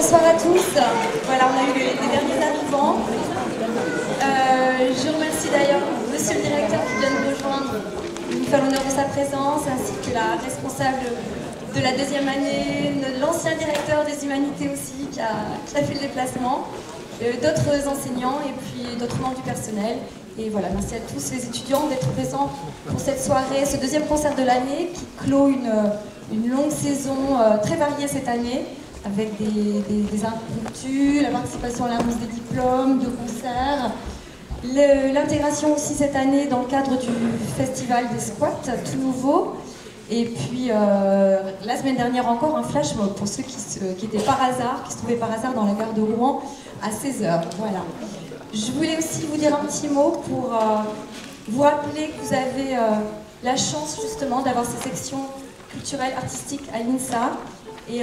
Bonsoir à tous. Voilà, on a eu les derniers arrivants. Je remercie d'ailleurs monsieur le directeur qui vient de nous rejoindre, qui nous fait l'honneur de sa présence, ainsi que la responsable de la deuxième année, l'ancien directeur des humanités aussi qui a fait le déplacement, d'autres enseignants et puis d'autres membres du personnel. Et voilà, merci à tous les étudiants d'être présents pour cette soirée, ce deuxième concert de l'année qui clôt une longue saison très variée cette année, avec des impromptus, la participation à la remise des diplômes, de concerts, l'intégration aussi cette année dans le cadre du festival des squats, tout nouveau. Et puis la semaine dernière encore un flash mob pour ceux qui étaient par hasard, qui se trouvaient par hasard dans la gare de Rouen à 16h. Voilà. Je voulais aussi vous dire un petit mot pour vous rappeler que vous avez la chance justement d'avoir ces sections culturelles, artistiques à l'INSA et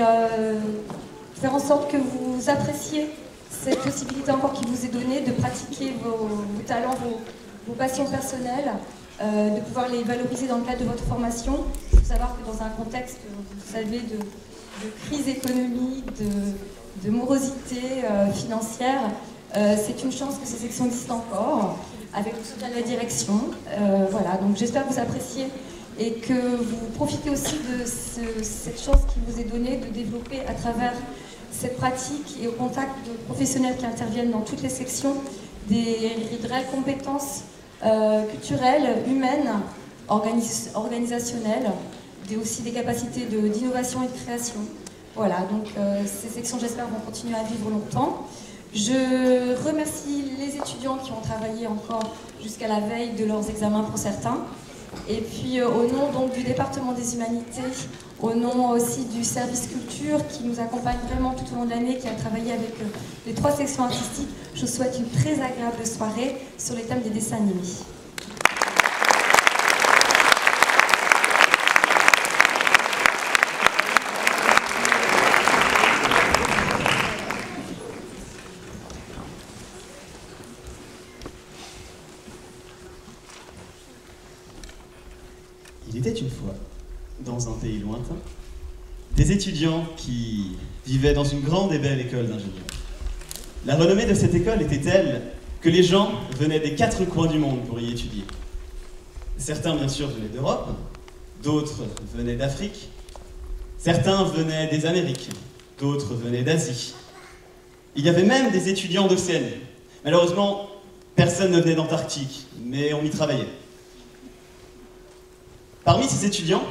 faire en sorte que vous appréciez cette possibilité encore qui vous est donnée de pratiquer vos talents, vos passions personnelles, de pouvoir les valoriser dans le cadre de votre formation. Il faut savoir que dans un contexte, vous savez, de crise économique, de morosité financière, c'est une chance que ces sections existent encore, avec le soutien de la direction. Voilà, donc j'espère que vous appréciez et que vous profitez aussi de cette chance qui vous est donnée de développer à travers cette pratique et au contact de professionnels qui interviennent dans toutes les sections des réelles compétences culturelles, humaines, organisationnelles, aussi des capacités d'innovation et de création. Voilà, donc ces sections, j'espère, vont continuer à vivre longtemps. Je remercie les étudiants qui ont travaillé encore jusqu'à la veille de leurs examens pour certains. Et puis au nom donc, du département des humanités, au nom aussi du service culture qui nous accompagne vraiment tout au long de l'année, qui a travaillé avec les 3 sections artistiques, je vous souhaite une très agréable soirée sur les thèmes des dessins animés. Il était une fois, dans un pays lointain, des étudiants qui vivaient dans une grande et belle école d'ingénieurs. La renommée de cette école était telle que les gens venaient des 4 coins du monde pour y étudier. Certains, bien sûr, venaient d'Europe, d'autres venaient d'Afrique, certains venaient des Amériques, d'autres venaient d'Asie. Il y avait même des étudiants d'Océanie. Malheureusement, personne ne venait d'Antarctique, mais on y travaillait. Parmi ces étudiants,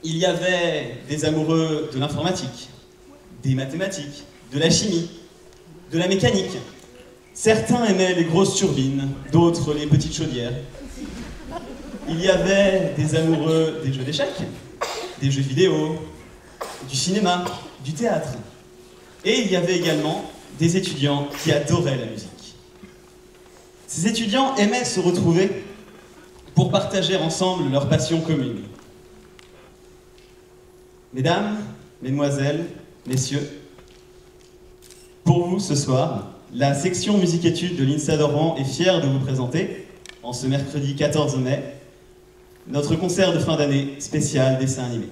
il y avait des amoureux de l'informatique, des mathématiques, de la chimie, de la mécanique. Certains aimaient les grosses turbines, d'autres les petites chaudières. Il y avait des amoureux des jeux d'échecs, des jeux vidéo, du cinéma, du théâtre. Et il y avait également des étudiants qui adoraient la musique. Ces étudiants aimaient se retrouver pour partager ensemble leur passion commune. Mesdames, mesdemoiselles, messieurs, pour vous ce soir, la section musique-études de l'INSA de Rouen est fière de vous présenter, en ce mercredi 14 mai, notre concert de fin d'année spécial dessin animé.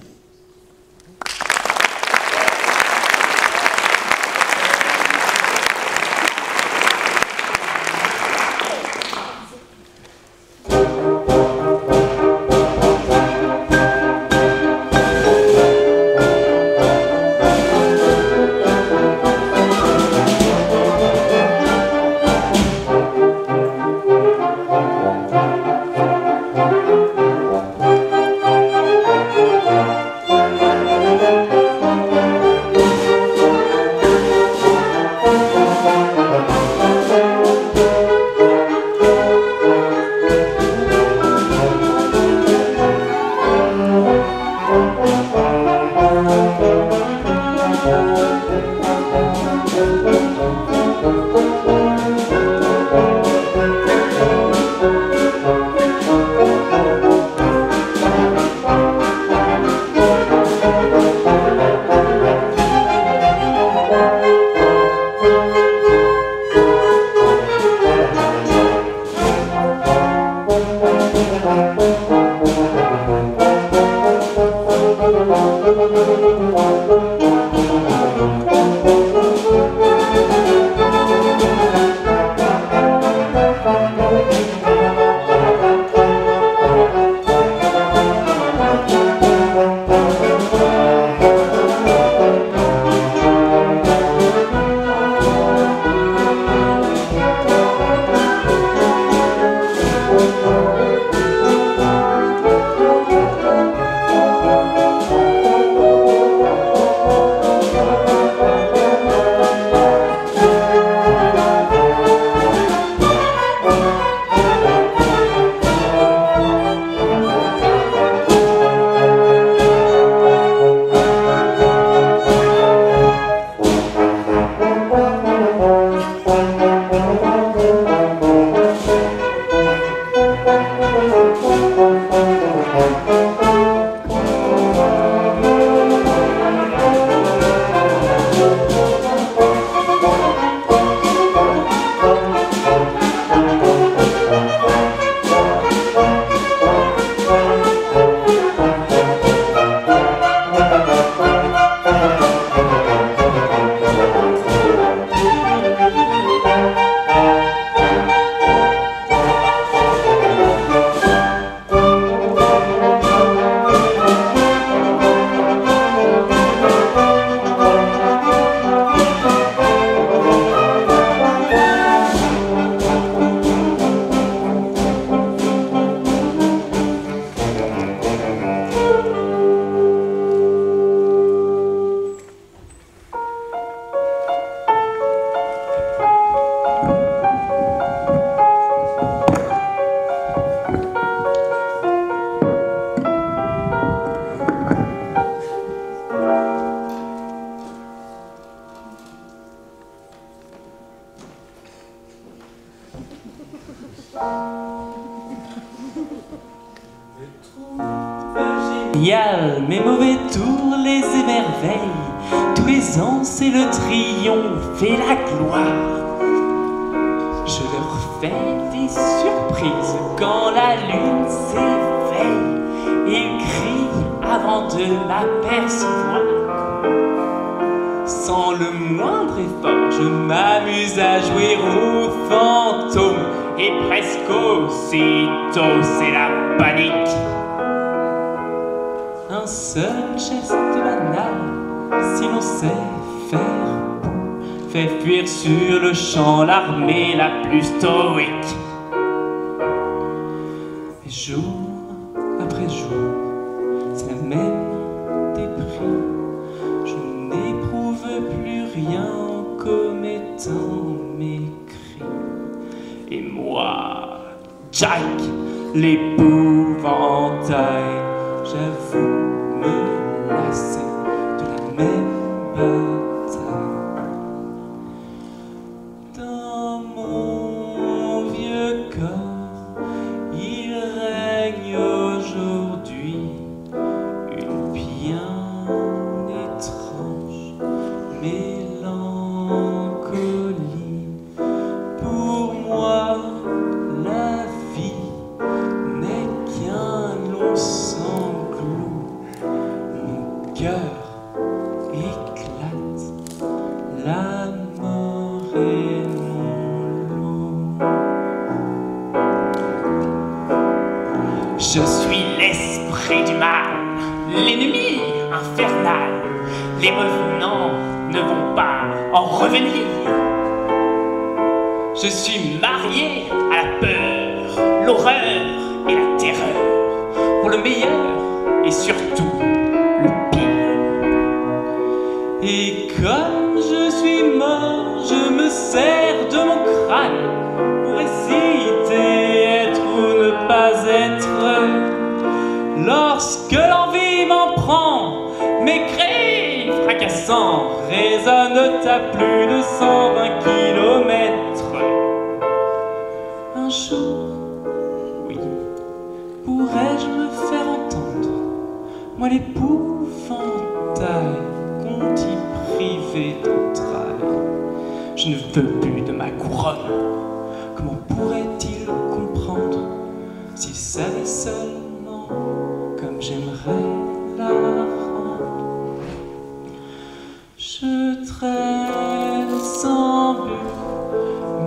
Génial, mes mauvais tours les émerveillent. Tous les ans, c'est le triomphe et la gloire. Je leur fais des surprises quand la lune s'éveille et crie avant de m'apercevoir. Sans le moindre effort, je m'amuse à jouer aux fantômes et presque aussitôt, c'est la panique. Un seul geste banal, si l'on sait faire beau, fait fuir sur le champ l'armée la plus stoïque. Et jour après jour, c'est la même dépris. Je n'éprouve plus rien en commettant mes crimes. Et moi, Jack, l'épouvantail, j'avoue me lasser de la même bataille. Dans mon vieux corps, il règne aujourd'hui une bien étrange mélancolie. Pour moi, la vie n'est qu'un long sanglot. Mon cœur éclate, la mort est mon lot. Je suis l'esprit du mal, l'ennemi infernal. Les revenants ne vont pas en revenir. Je suis marié à la peur, l'horreur et la terreur, pour le meilleur et surtout le pire. Et comme je suis mort, je me sers de mon crâne pour hésiter, être ou ne pas être. Lorsque l'envie m'en prend, mes cris fracassants résonnent à plus de 120 kilomètres. Un jour, oui, pourrais-je me faire entendre, moi l'épouvantail, qu'on dit privé d'entrailles. Je ne veux plus de ma couronne. Comment pourrait-il comprendre s'il savait seulement comme j'aimerais la rendre? Je traîne sans but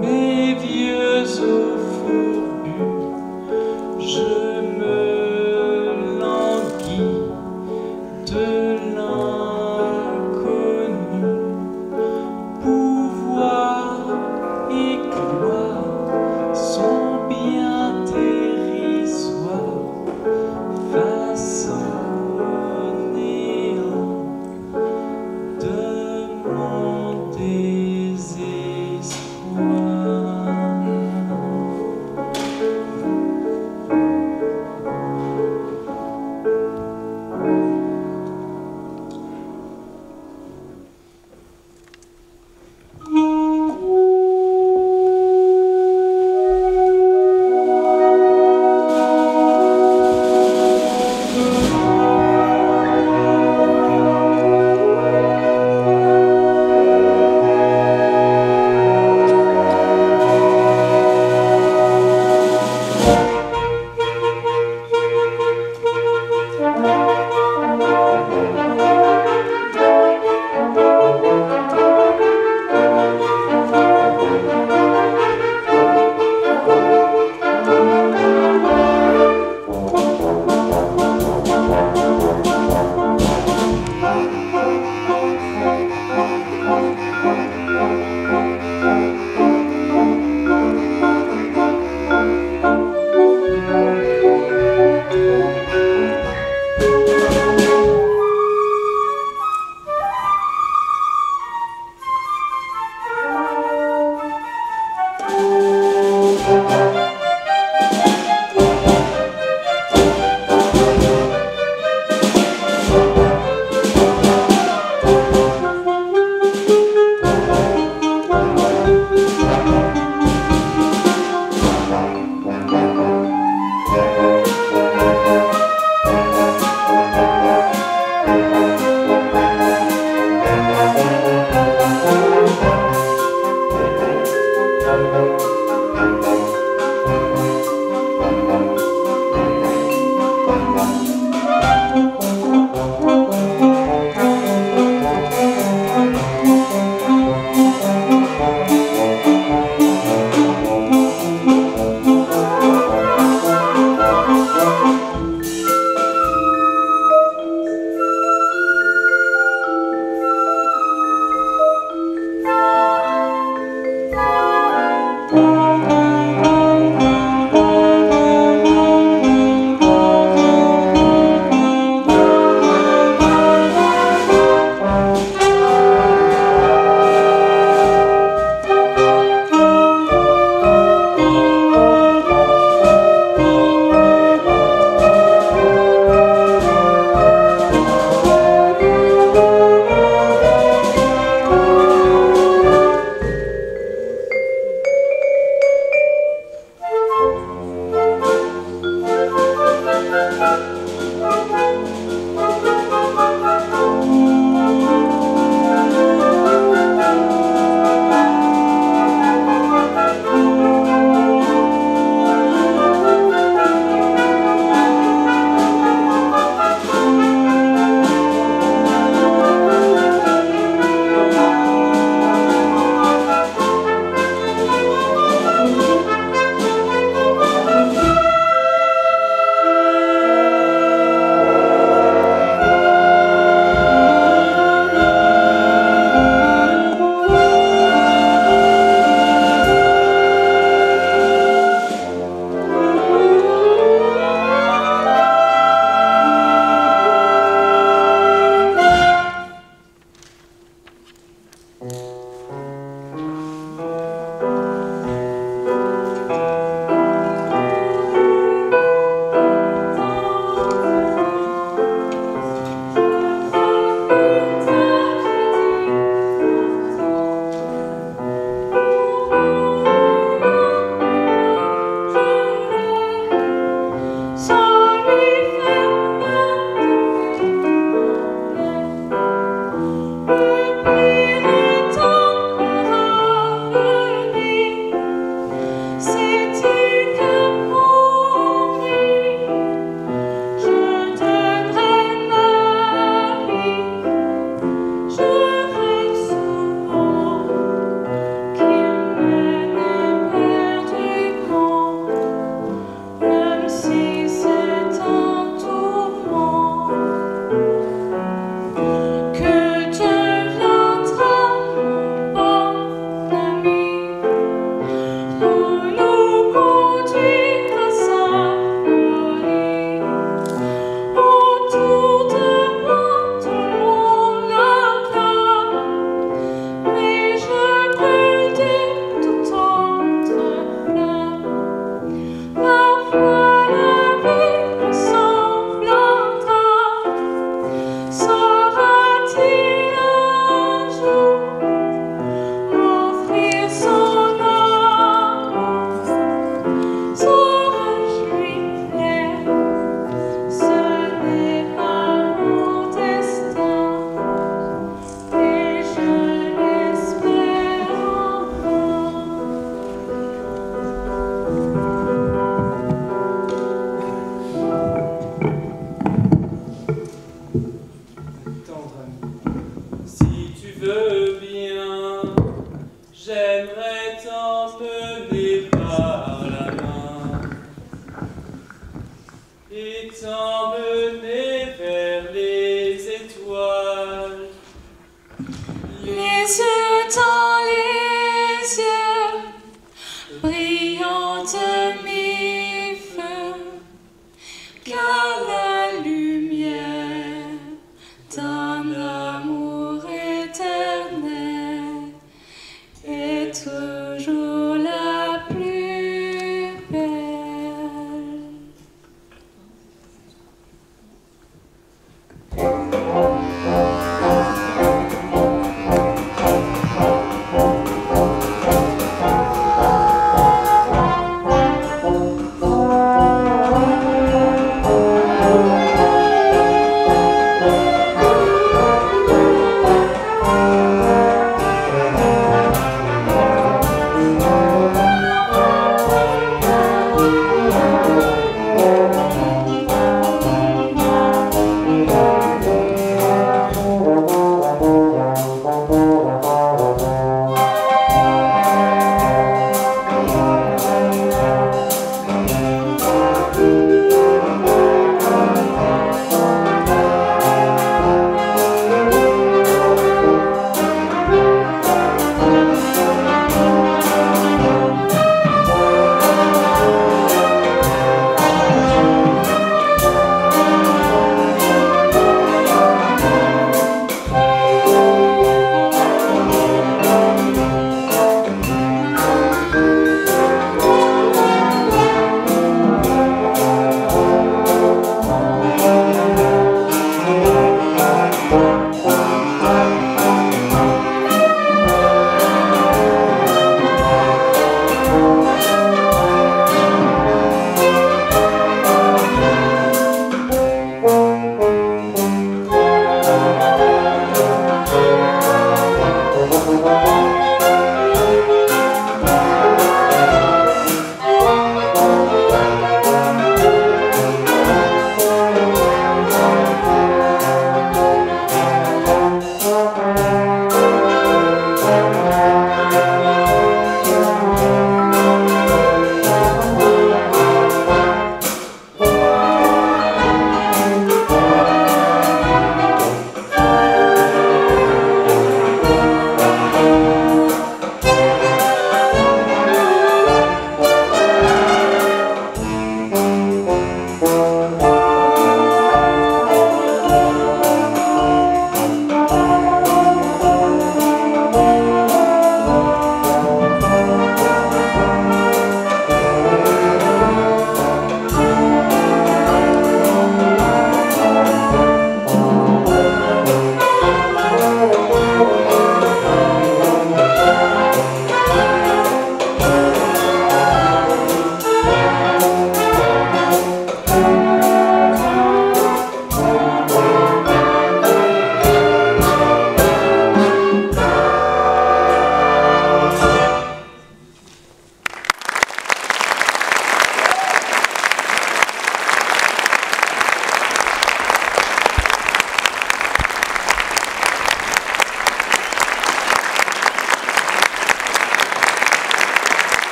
mes vieux os fourbus. Je me languis de l'inconnu. Pouvoir et gloire sont bien dérisoires face au néant de mon désespoir. Depuis le temps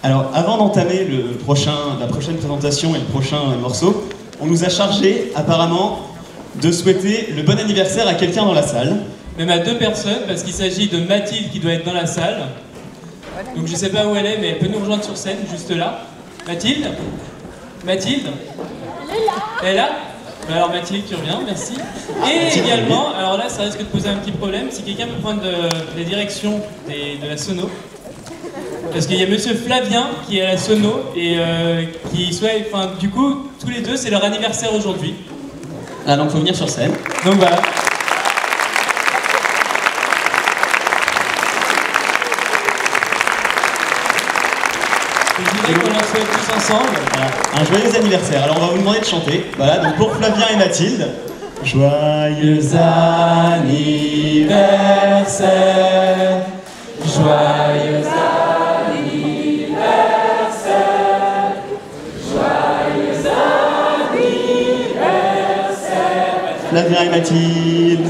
Alors, avant d'entamer la prochaine présentation et le prochain morceau, on nous a chargé, apparemment, de souhaiter le bon anniversaire à quelqu'un dans la salle. Même à 2 personnes, parce qu'il s'agit de Mathilde qui doit être dans la salle. Donc je sais pas où elle est, mais elle peut nous rejoindre sur scène, juste là. Mathilde? Mathilde? Elle est là? Alors Mathilde, tu reviens, merci. Et également, alors là ça risque de poser un petit problème, si quelqu'un peut prendre la direction de la sono. Parce qu'il y a monsieur Flavien qui est à la sono et qui souhaite, enfin du coup, tous les deux c'est leur anniversaire aujourd'hui. Ah donc faut venir sur scène. Donc voilà. Je dirais qu'on leur souhaite tous ensemble. Voilà. Un joyeux anniversaire. Alors on va vous demander de chanter. Voilà, donc pour Flavien et Mathilde. Joyeux anniversaire. Joyeux Flavien et Mathilde.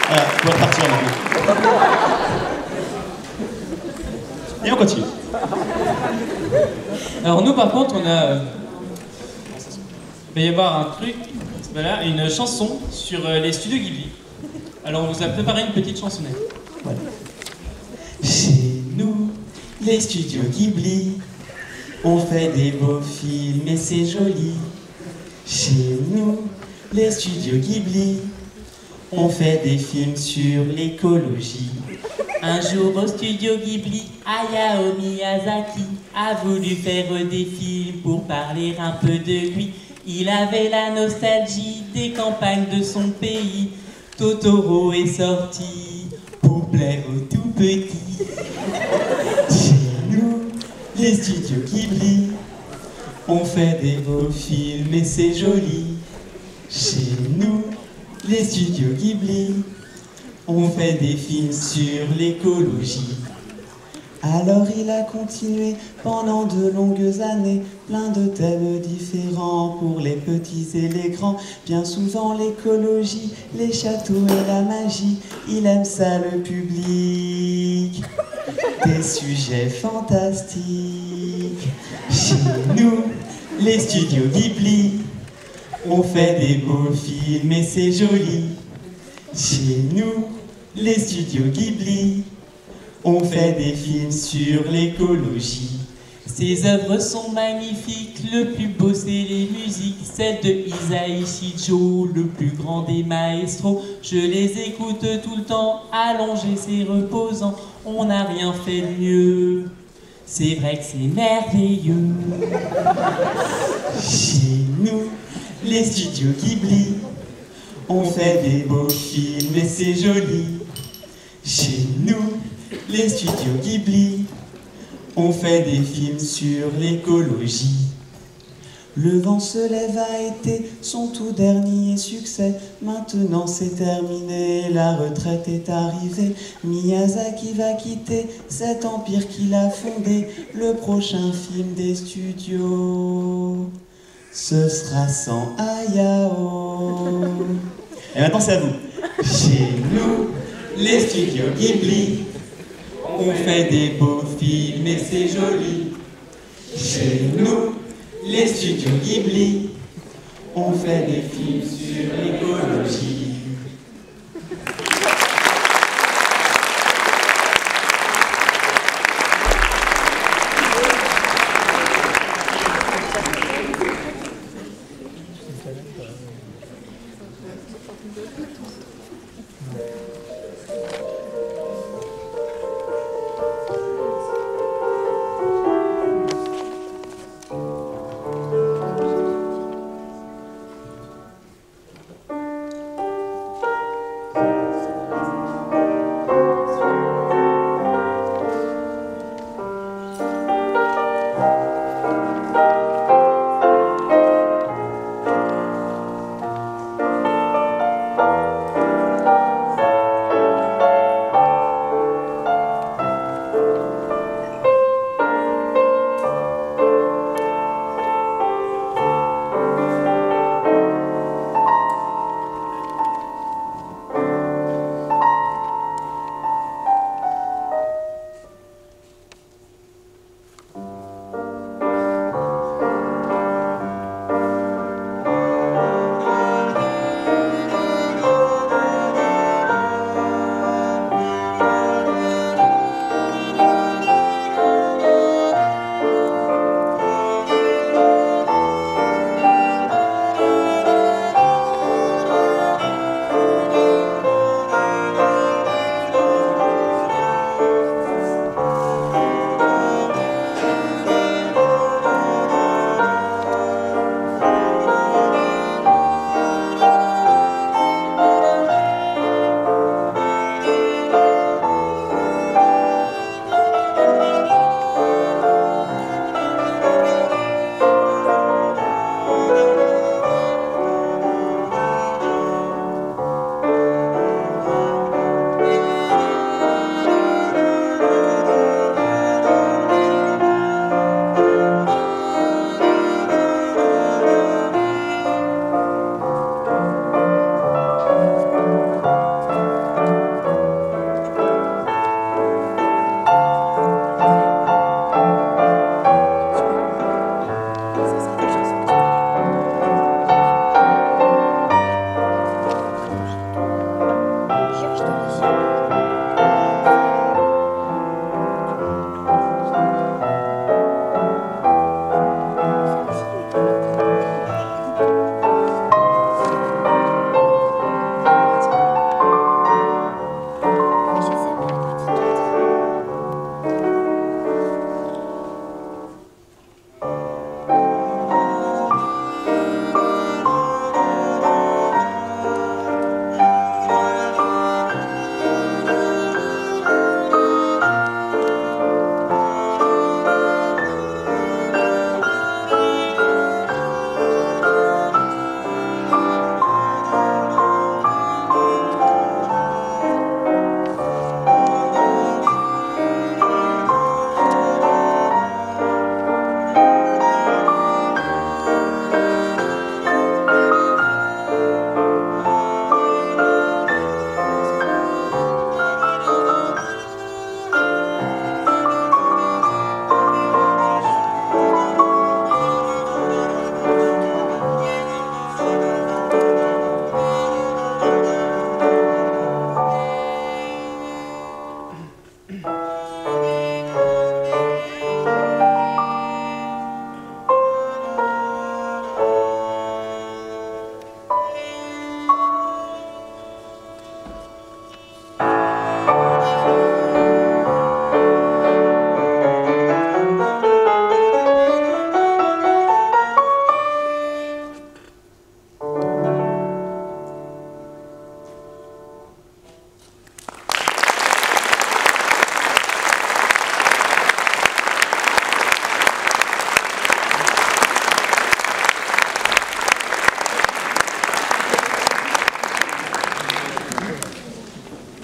Voilà, on va repartir maintenant. Et on continue. Alors nous par contre on a... il va y avoir un truc, voilà, une chanson sur les studios Ghibli. Alors on vous a préparé une petite chansonnette. Voilà. Chez nous, les studios Ghibli, on fait des beaux films et c'est joli. Chez nous, les studios Ghibli, on fait des films sur l'écologie. Un jour au studio Ghibli, Hayao Miyazaki a voulu faire des films pour parler un peu de lui. Il avait la nostalgie des campagnes de son pays. Totoro est sorti pour plaire aux tout petits. Chez nous, les studios Ghibli, on fait des beaux films et c'est joli. Chez nous, les studios Ghibli, on fait des films sur l'écologie. Alors il a continué pendant de longues années, plein de thèmes différents pour les petits et les grands. Bien souvent l'écologie, les châteaux et la magie, il aime ça le public. Des sujets fantastiques. Chez nous, les studios Ghibli, on fait des beaux films et c'est joli. Chez nous, les studios Ghibli, on fait des films sur l'écologie. Ses œuvres sont magnifiques, le plus beau c'est les musiques, celles de Isai Shijo, le plus grand des maestros. Je les écoute tout le temps, allongés c'est reposant, on n'a rien fait de mieux. C'est vrai que c'est merveilleux. Chez nous, les studios Ghibli, on fait des beaux films et c'est joli. Chez nous, les studios Ghibli, on fait des films sur l'écologie. Le vent se lève a été son tout dernier succès. Maintenant c'est terminé, la retraite est arrivée. Miyazaki va quitter cet empire qu'il a fondé. Le prochain film des studios, ce sera sans Hayao. Et maintenant c'est à vous. Chez nous, les studios Ghibli, on fait des beaux films et c'est joli. Chez nous, les studios Ghibli, on fait des films sur l'écologie.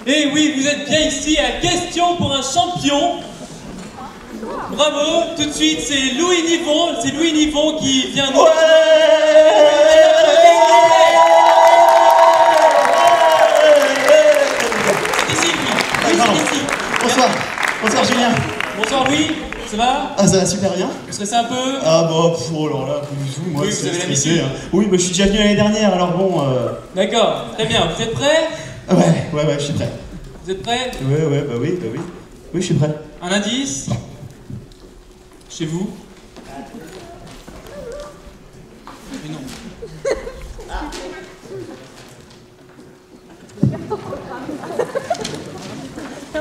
Et oui, vous êtes bien ici à Question pour un champion. Bravo, tout de suite c'est Louis Nivon qui vient nous... C'est ici, Louis. Oui, c'est ici. Bonsoir Julien. Bonsoir, oui, ça va? Ah, ça va super bien. Vous stressez un peu? Ah bah, oh là là, pas du tout, moi Oui, c'est vous avez stressé, l'habitude. hein. Oui, bah je suis déjà venu l'année dernière, alors bon... D'accord, très bien, vous êtes prêts? Ouais, je suis prêt. Vous êtes prêts? Ouais, bah oui. Oui, je suis prêt. Un indice? Chez vous? Mais non.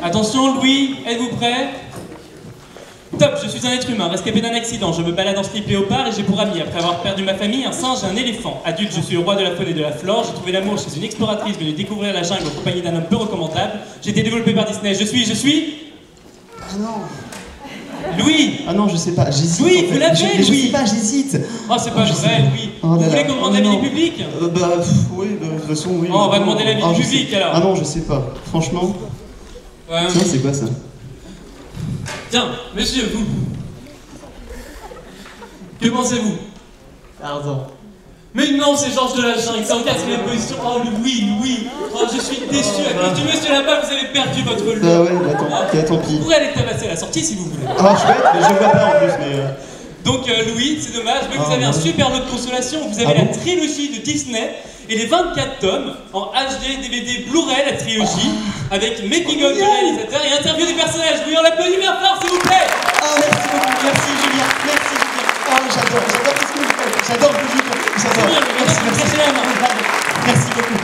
Attention, Louis, êtes-vous prêt? Top, je suis un être humain, rescapé d'un accident. Je me balade en slip léopard et j'ai pour ami, après avoir perdu ma famille, un singe et un éléphant. Adulte, je suis le roi de la faune et de la flore. J'ai trouvé l'amour chez une exploratrice venue découvrir la jungle en compagnie d'un homme peu recommandable. J'ai été développé par Disney. Je suis... Ah non. Louis! Ah non, je sais pas, j'hésite. Louis, en fait. vous l'avez, Je Louis. sais pas, j'hésite. Oh, c'est pas je sais vrai, pas. Louis. Oh Vous là voulez là. qu'on demande l'avis du public? Oui, de toute façon, oui. Oh, on va demander l'avis du public, alors. Ah non, je sais pas. Franchement. Ouais. Tiens, c'est quoi ça? Tiens, monsieur, vous. Que pensez-vous? Pardon. Mais non, c'est Georges de la Jungle, c'est en 4ème position. Oh, Louis. Oh, je suis déçu. À cause du monsieur là-bas, vous avez perdu votre lot. Bah ouais, bah tant pis. Vous pourrez aller tabasser à la sortie si vous voulez. Ah, chouette, mais je le vois pas en plus, mais... Donc, Louis, c'est dommage, mais vous avez un super lot de consolation. Vous avez la trilogie de Disney et les 24 tomes en HD, DVD, Blu-ray, la trilogie, avec making-of du réalisateur et interview des personnages. Oui, on l'applaudit bien fort, s'il vous plaît. Ah, merci beaucoup, merci Julien. Oh, j'adore ce que vous faites. J'adore le public. J'adore. Merci beaucoup.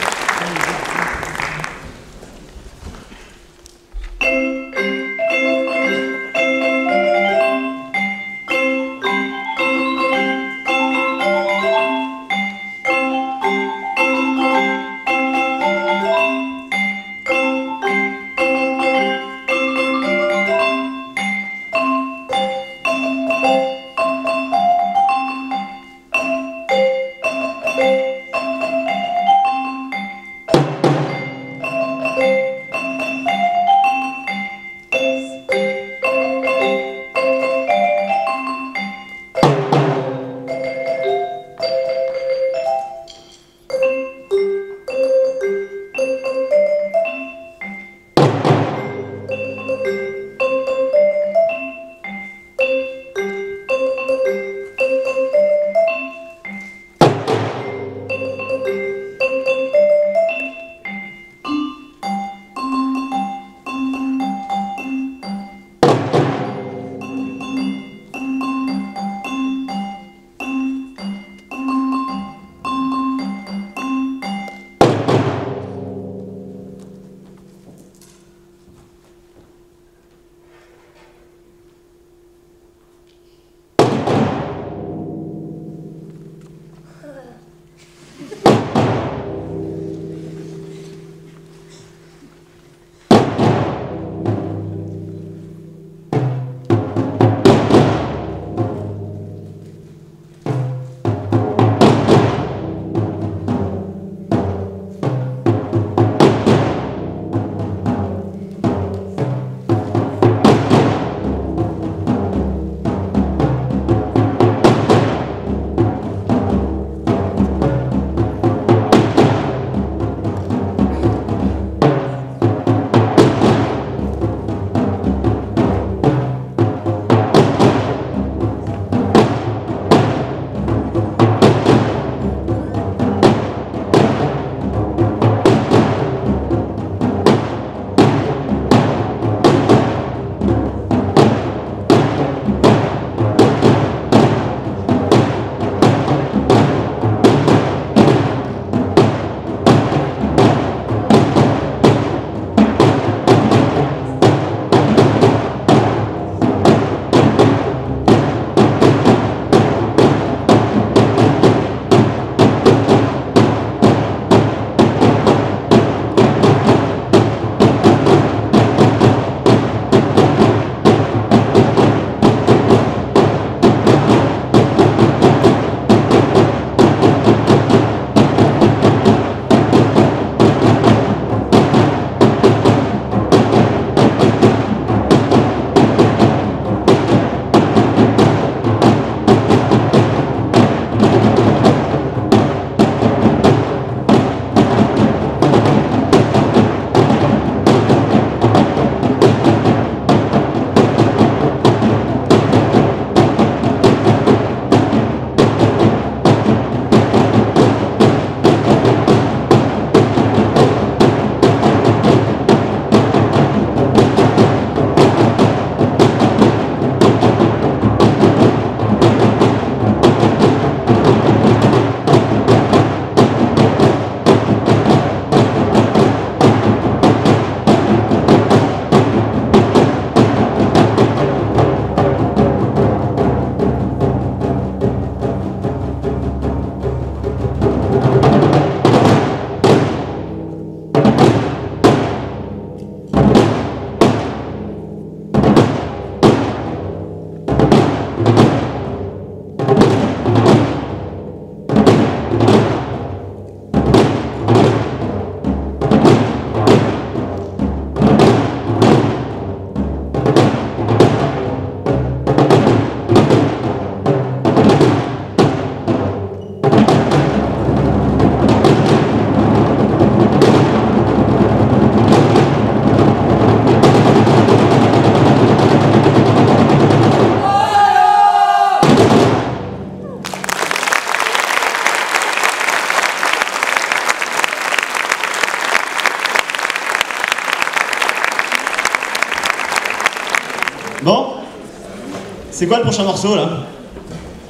C'est quoi le prochain morceau là?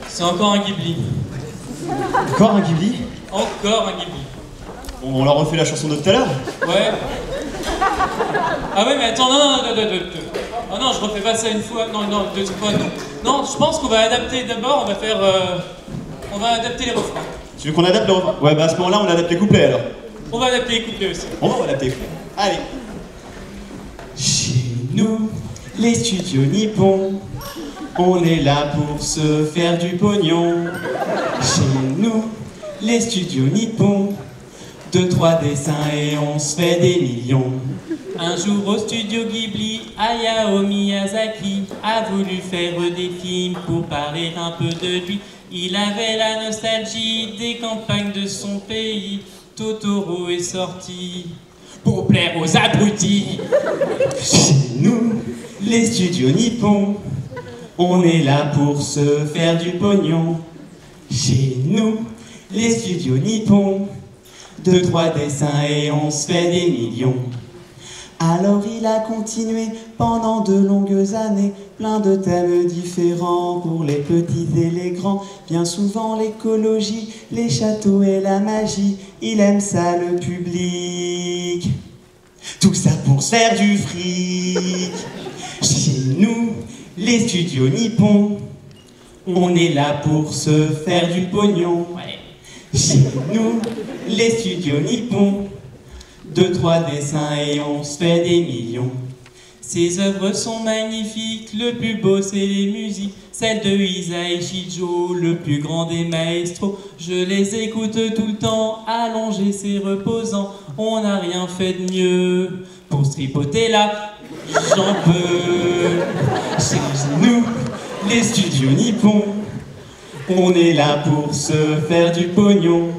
C'est encore un Ghibli. Encore un Ghibli? Encore un Ghibli. On leur refait la chanson de tout à l'heure? Ouais. Ah ouais, mais attends, non. Oh non, je refais pas ça une fois. Non, deux fois, non. Non, je pense qu'on va adapter d'abord, on va faire... on va adapter les refrains. Tu veux qu'on adapte le refrain? Ouais, bah à ce moment-là, on adapte les couplets alors. On va adapter les couplets aussi. On va adapter les couplets. Allez. Chez nous, les studios nippons, on est là pour se faire du pognon. Chez nous, les studios nippons, 2-3 dessins et on se fait des millions. Un jour au studio Ghibli, Hayao Miyazaki a voulu faire des films pour parler un peu de lui. Il avait la nostalgie des campagnes de son pays. Totoro est sorti pour plaire aux abrutis. Chez nous, les studios nippons, on est là pour se faire du pognon. Chez nous, les studios nippons, 2-3 dessins et on se fait des millions. Alors il a continué pendant de longues années, plein de thèmes différents pour les petits et les grands. Bien souvent l'écologie, les châteaux et la magie, il aime ça le public. Tout ça pour se faire du fric. Chez nous, les studios nippons, on est là pour se faire du pognon. Chez nous, les studios nippons, 2-3 dessins et on se fait des millions. Ses œuvres sont magnifiques, le plus beau c'est les musiques. Celles de Isao Shijo, le plus grand des maestros. Je les écoute tout le temps, allongés c'est reposant. On n'a rien fait de mieux pour se tripoter là, j'en peux. Chez nous, les studios nippons, on est là pour se faire du pognon.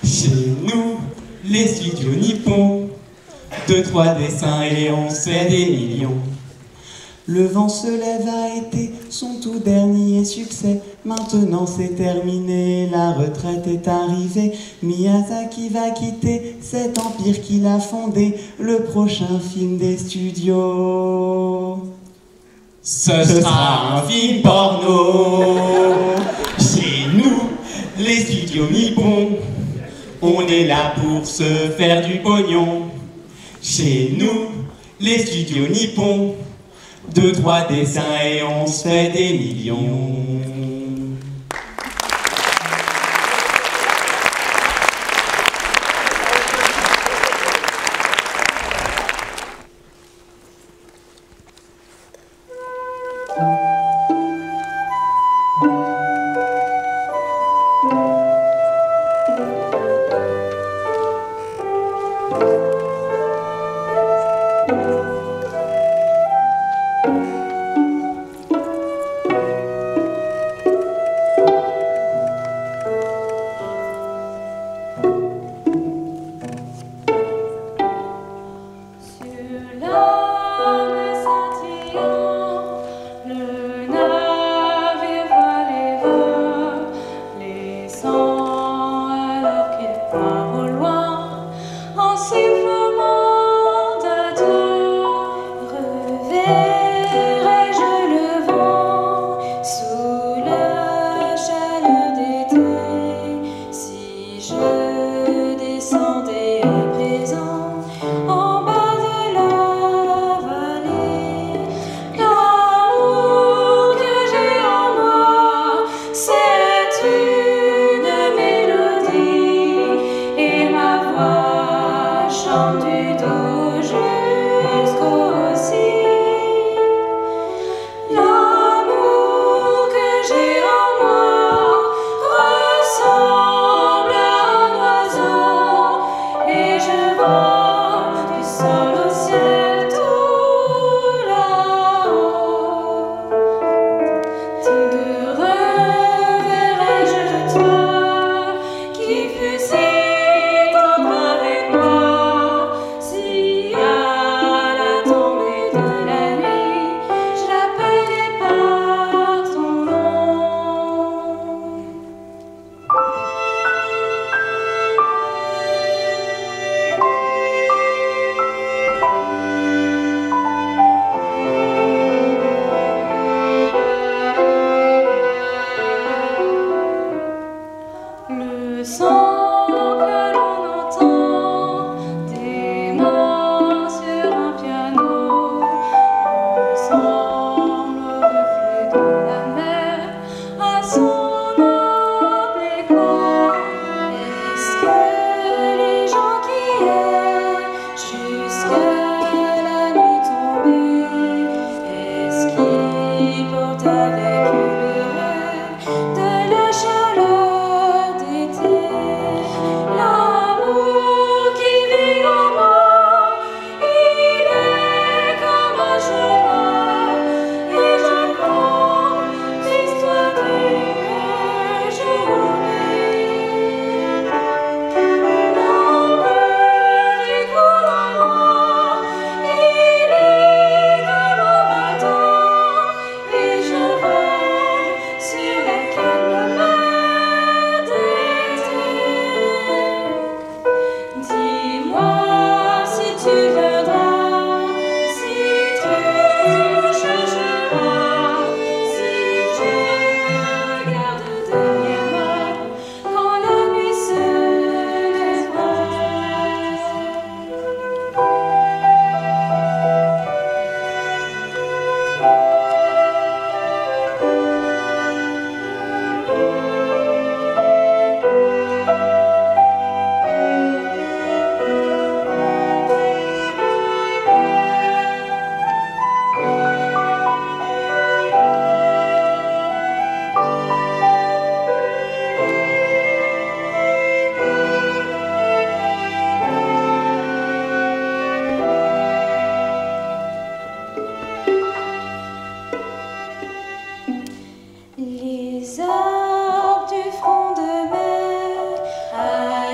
Chez nous, les studios nippons, 2-3 dessins et on se fait des millions. Le vent se lève a été son tout dernier succès. Maintenant c'est terminé, la retraite est arrivée. Miyazaki va quitter cet empire qu'il a fondé. Le prochain film des studios, ce sera un film porno. Chez nous, les studios nippons, on est là pour se faire du pognon. Chez nous, les studios nippons, 2-3 dessins et on se fait des millions.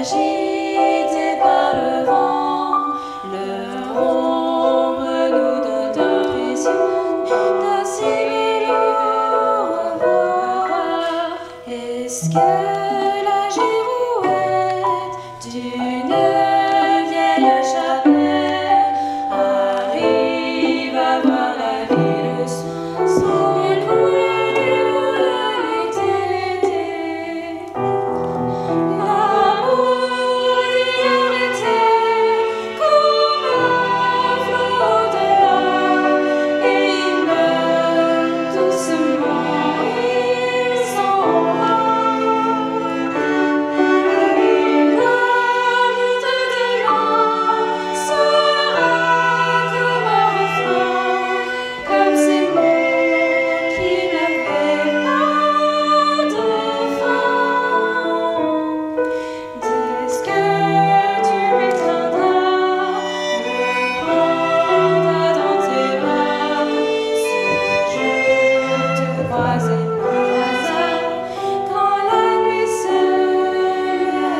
agité par le vent, leur ombre nous donne l'impression d'un si bel au revoir. Est-ce que la girouette d'une vieille chapelle arrive à voir la ville sans les couleurs de l'été? L'amour d'hier était comme un flot de larmes, et il meurt doucement, il s'en va. L'âme de demain sera comme un refrain, comme ces mots qui n'avaient pas de fin. Dès que tu m'éteindras, me prendras dans tes bras. Si je te croisais par hasard, quand la nuit se lèvera.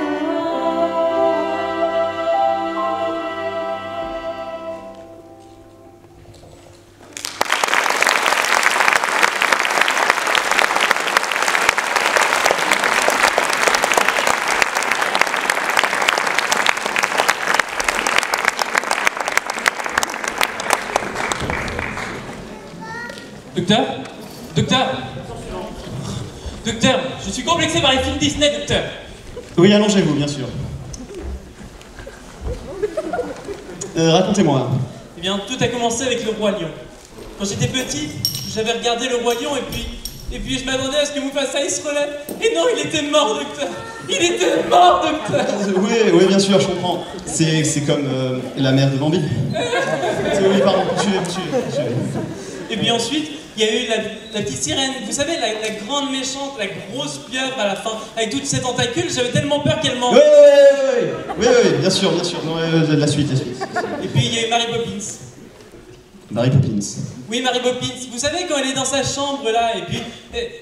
Docteur? Docteur? Docteur, je suis complexé par les films Disney, docteur. Oui, allongez-vous, bien sûr. Racontez-moi. Eh bien, tout a commencé avec le Roi Lion. Quand j'étais petit, j'avais regardé le Roi Lion et puis je m'attendais à ce que Mufasa il se relève. Et non, il était mort, docteur. Il était mort, docteur. Oui, bien sûr, je comprends. C'est comme la mère de Bambi. Oui, pardon, suivez. Et puis ensuite, il y a eu la petite sirène. Vous savez, la grande méchante, la grosse pieuvre à la fin, avec toutes ses tentacules. J'avais tellement peur qu'elle m'en... Oui, bien sûr. Non, la suite. Et puis il y a eu Mary Poppins. Mary Poppins. Oui, Mary Poppins. Vous savez, quand elle est dans sa chambre, là, et puis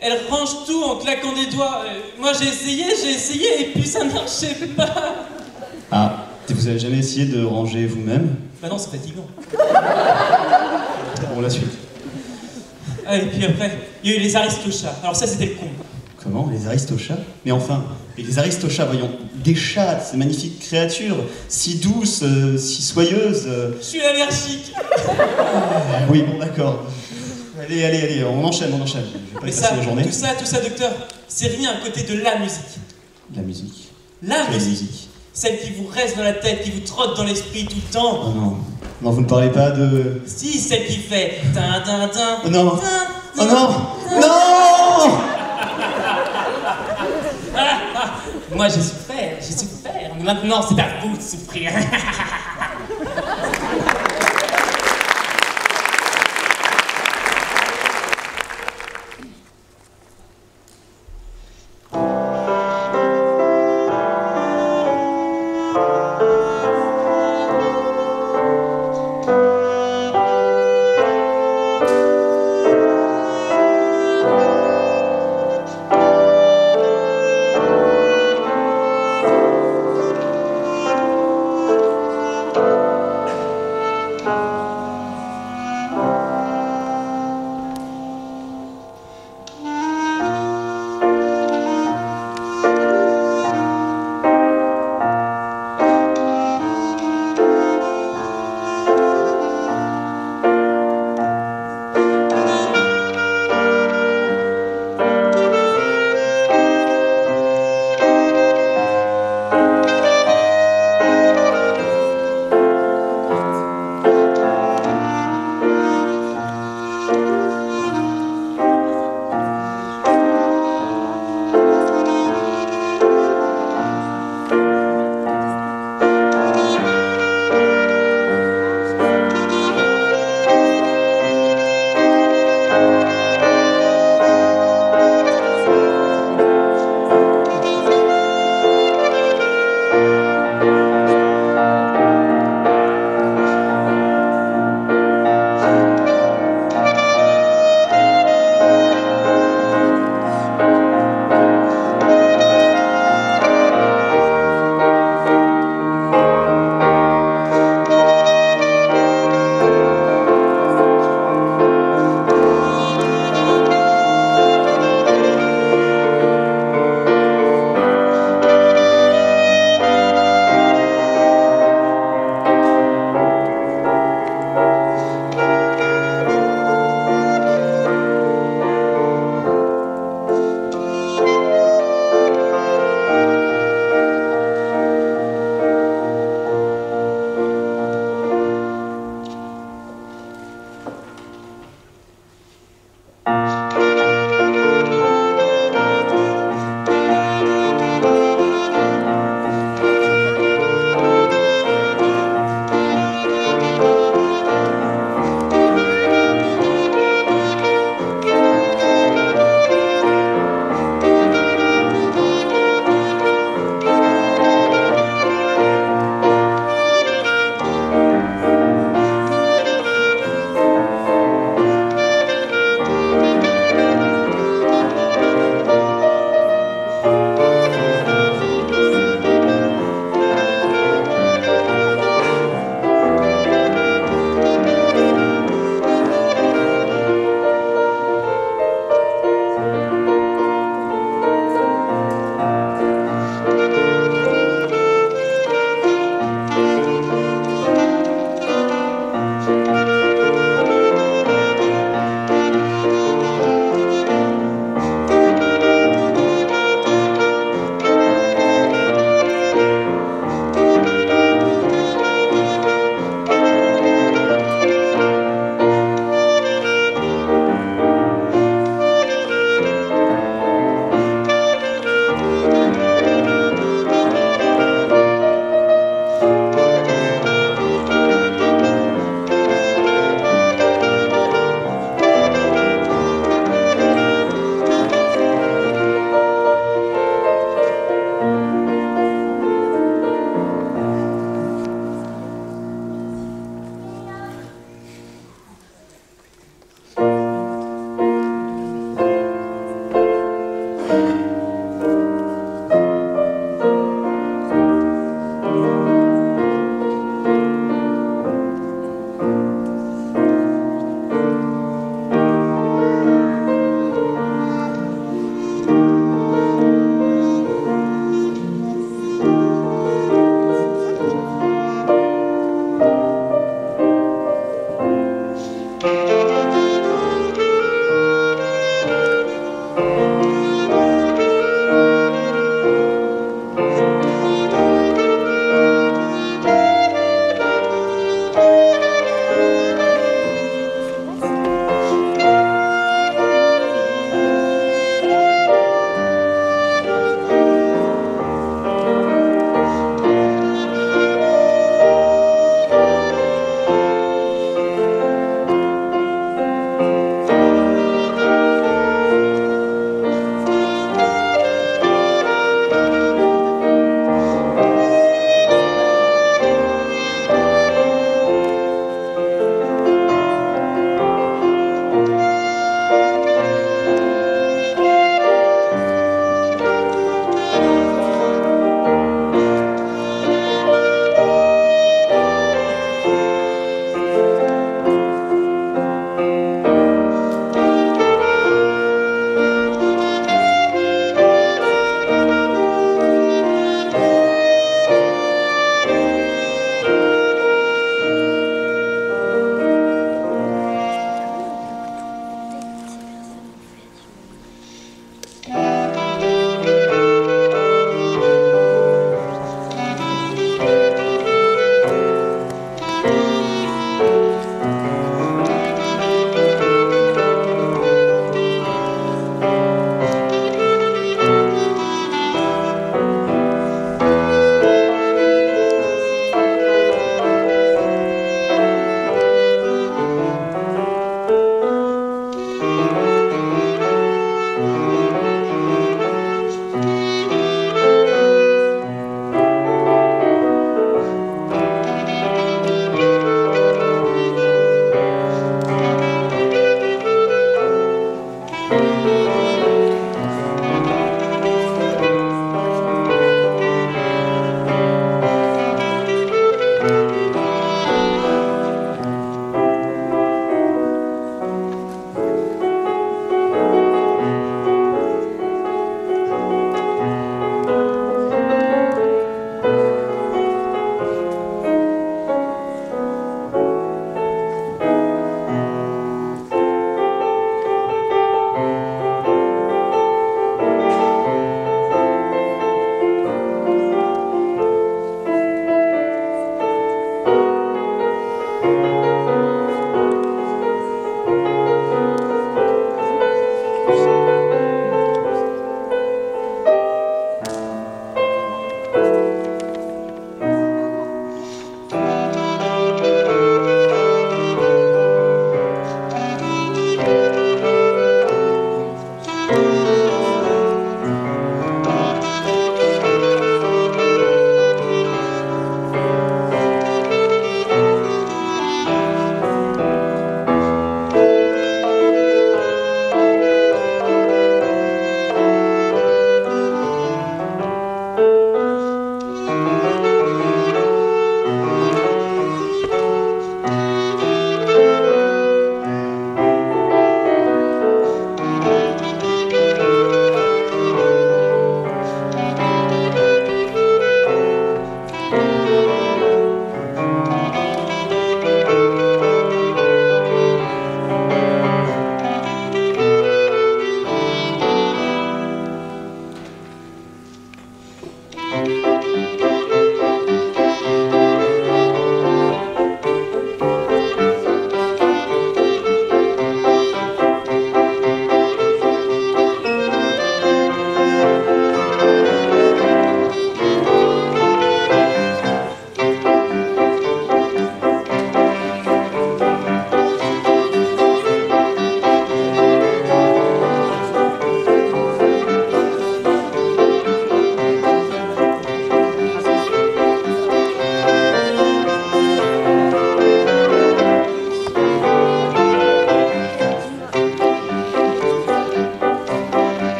elle range tout en claquant des doigts. Moi, j'ai essayé, et puis ça ne marchait pas. Ah, vous avez jamais essayé de ranger vous-même? Bah non, c'est fatigant. Bon, la suite. Ah, et puis après, il y a eu les Aristochats. Alors ça, c'était le con. Comment? Les aristochats? Mais enfin, et les aristochats, voyons, des chats, ces magnifiques créatures, si douces, si soyeuses. Je suis allergique. Oui, bon, d'accord. Allez, on enchaîne. Je vais pas Mais y ça, passer la journée. tout ça, docteur, c'est rien à côté de la musique. La musique. La Quelle musique. musique? Celle qui vous reste dans la tête, qui vous trotte dans l'esprit tout le temps. Oh non. Non, vous ne parlez pas de... Si, celle qui fait... tin, tin, tin, Oh non. tin, Oh non. Non. Moi, j'ai souffert. Mais maintenant, c'est à vous de souffrir.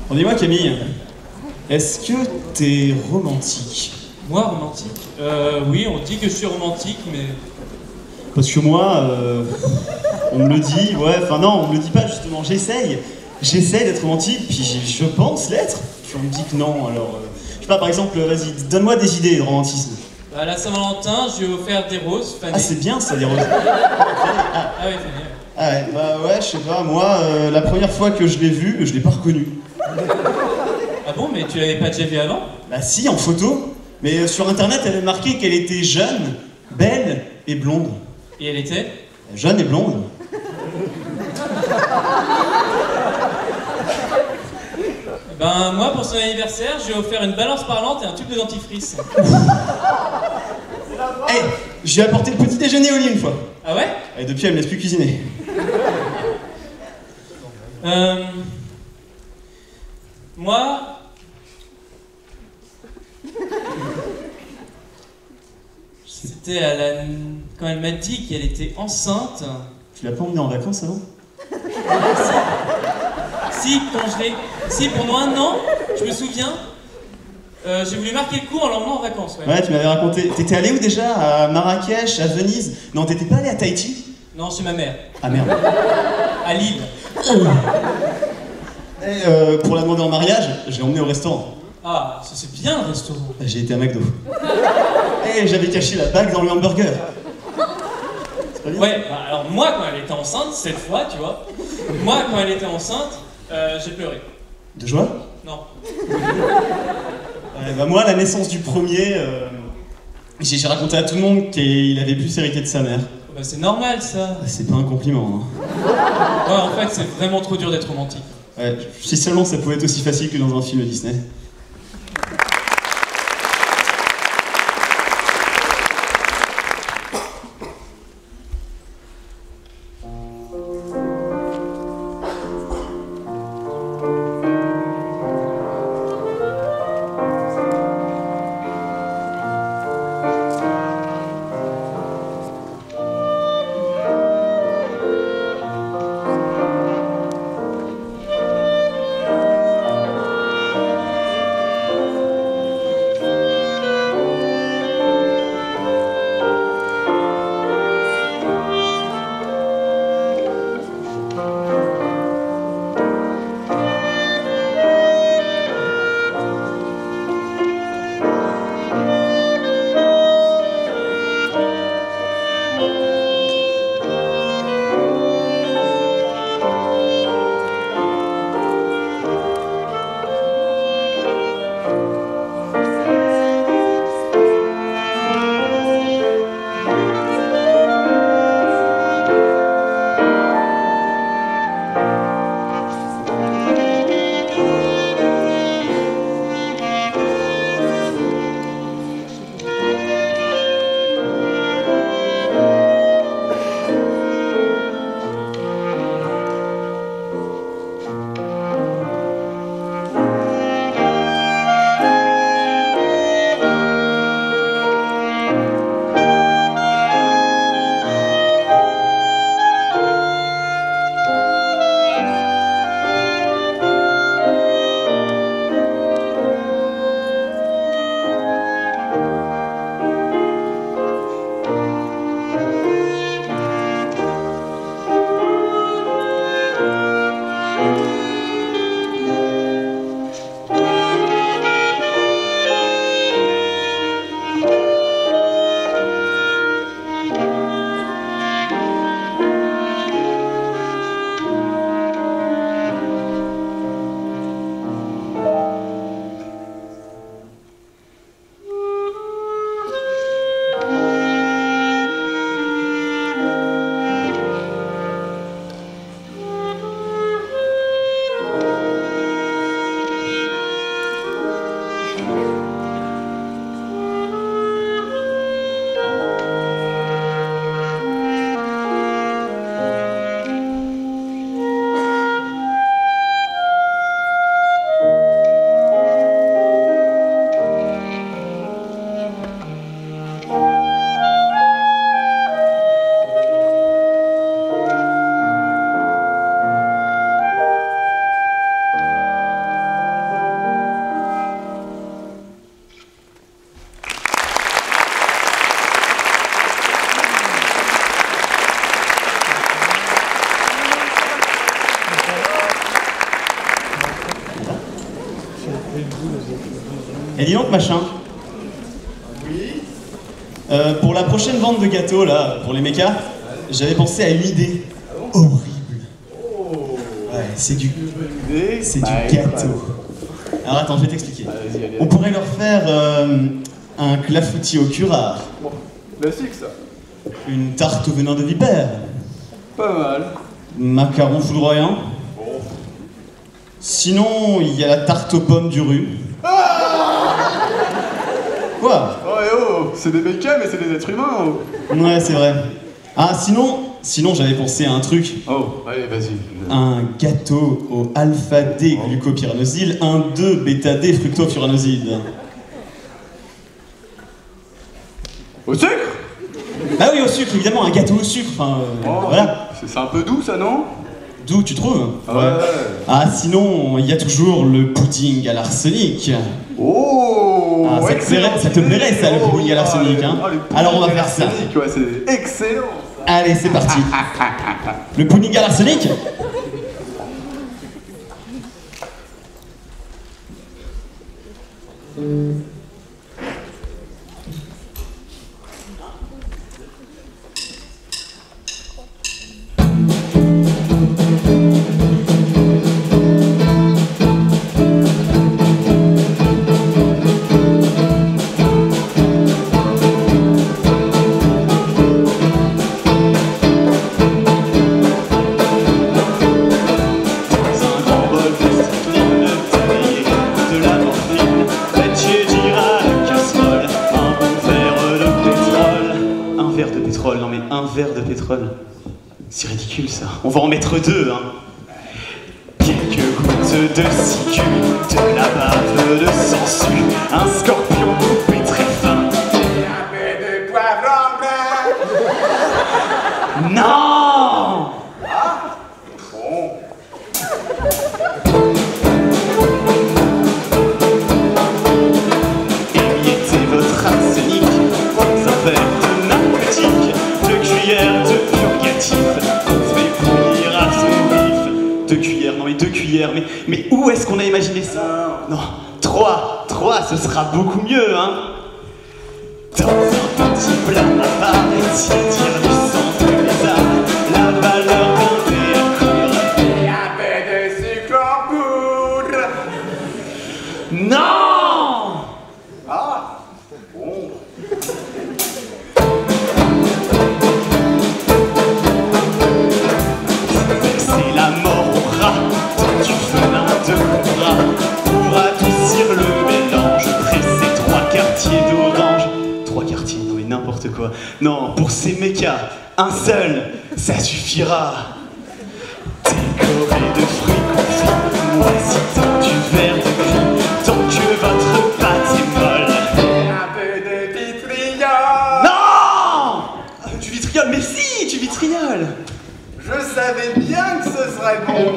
Bon, dis-moi Camille, est-ce que t'es romantique? Moi, romantique? Oui, on dit que je suis romantique, mais... Parce que moi, on me le dit, ouais, enfin non, on me le dit pas justement, j'essaye d'être romantique, puis je pense l'être, puis on me dit que non, alors... je sais pas, par exemple, vas-y, donne-moi des idées de romantisme. À la Saint-Valentin, je lui ai offert des roses fanées. Ah, c'est bien ça, des roses. Ah oui, fanées. Ah ouais, bah ouais, je sais pas, moi, la première fois que je l'ai vue, je l'ai pas reconnue. Ah bon, mais tu l'avais pas déjà vu avant? Bah si, en photo, mais sur internet, elle avait marqué qu'elle était jeune, belle et blonde. Et elle était? Jeune et blonde. Ben moi, pour son anniversaire, je lui ai offert une balance parlante et un tube de dentifrice. Hey, je lui ai apporté le petit déjeuner au lit une fois. Ah ouais? Et depuis, elle me laisse plus cuisiner. Moi... C'était à la... quand elle m'a dit qu'elle était enceinte. Tu l'as pas emmenée en vacances avant? Si, quand je l'ai... Si, pendant un an, je me souviens, j'ai voulu marquer le coup en l'emmenant en vacances. Ouais, tu m'avais raconté. T'étais allé où déjà? À Marrakech, à Venise? Non, t'étais pas allé à Tahiti? Non, chez ma mère. Ah merde. À Lille. Et pour la demander en mariage, je l'ai emmenée au restaurant. Ah, ça c'est bien le restaurant. J'ai été à McDo. Et j'avais caché la bague dans le hamburger. C'est pas bien? Ouais, bah, alors moi quand elle était enceinte, cette fois, tu vois, moi quand elle était enceinte, j'ai pleuré. De joie? Non. Bah moi, la naissance du premier, j'ai raconté à tout le monde qu'il avait plus hérité de sa mère. Bah c'est normal ça. C'est pas un compliment, hein. Ouais, en fait, c'est vraiment trop dur d'être romantique. Ouais, si seulement ça pouvait être aussi facile que dans un film Disney. Et dis donc, machin. Oui. Pour la prochaine vente de gâteaux, là, pour les mécas, j'avais pensé à une idée horrible. Ouais, c'est du gâteau. Alors attends, je vais t'expliquer. On pourrait leur faire un clafoutis au curare. Bon, classique ça. Une tarte au venin de vipère. Pas mal. Macaron foudroyant. Bon. Sinon, il y a la tarte aux pommes du rue. Quoi? Oh et oh, c'est des mécas mais c'est des êtres humains. Oh. Ouais, c'est vrai. Ah, sinon j'avais pensé à un truc. Oh, allez, vas-y. Un gâteau au alpha-D glucopyranosile, un 2 bêta-D fructofuranoside. Au sucre? Ah oui, au sucre, évidemment, un gâteau au sucre, enfin, Oh, voilà. c'est un peu doux ça, non? D'où tu trouves? Ouais. Ah, sinon, il y a toujours le pudding à l'arsenic. Oh, Ah, ça te plairait, ça, le pudding à l'arsenic, hein? Alors on va faire ça. Ouais, c'est excellent. Allez, c'est parti. Le pudding à l'arsenic? Non mais un verre de pétrole, c'est ridicule ça. On va en mettre 2, hein. Quelques gouttes de cicu, de la bave de sangsue, un scorpion coupé très fin. Et un peu de poivre en blanc. Non! Bon. Émiettez votre arsenic dans un verre de narcotique, 2 cuillères de purgatif, on fait bouillir à son vif. 2 cuillères, non mais 2 cuillères, mais où est-ce qu'on a imaginé ça? Non, 3, ce sera beaucoup mieux, hein. Dans un petit plat à part, étire du sang de lézard, la valeur d'un thé à coudre. Et un peu de sucre en poudre. Non! Ah, bon. C'est la mort au rat, du venin de cobra, pour adoucir le mélange, presser 3 quartiers d'orange. 3 quartiers, non mais n'importe quoi. Non, pour ces mécas, un seul, ça suffira. Décoré de fruits confits, moisis dans du verre de gris, tant que votre pâte est molle. Et un peu de vitriol. Non! Du vitriol, mais si, du vitriol! Je savais bien que ce serait bon.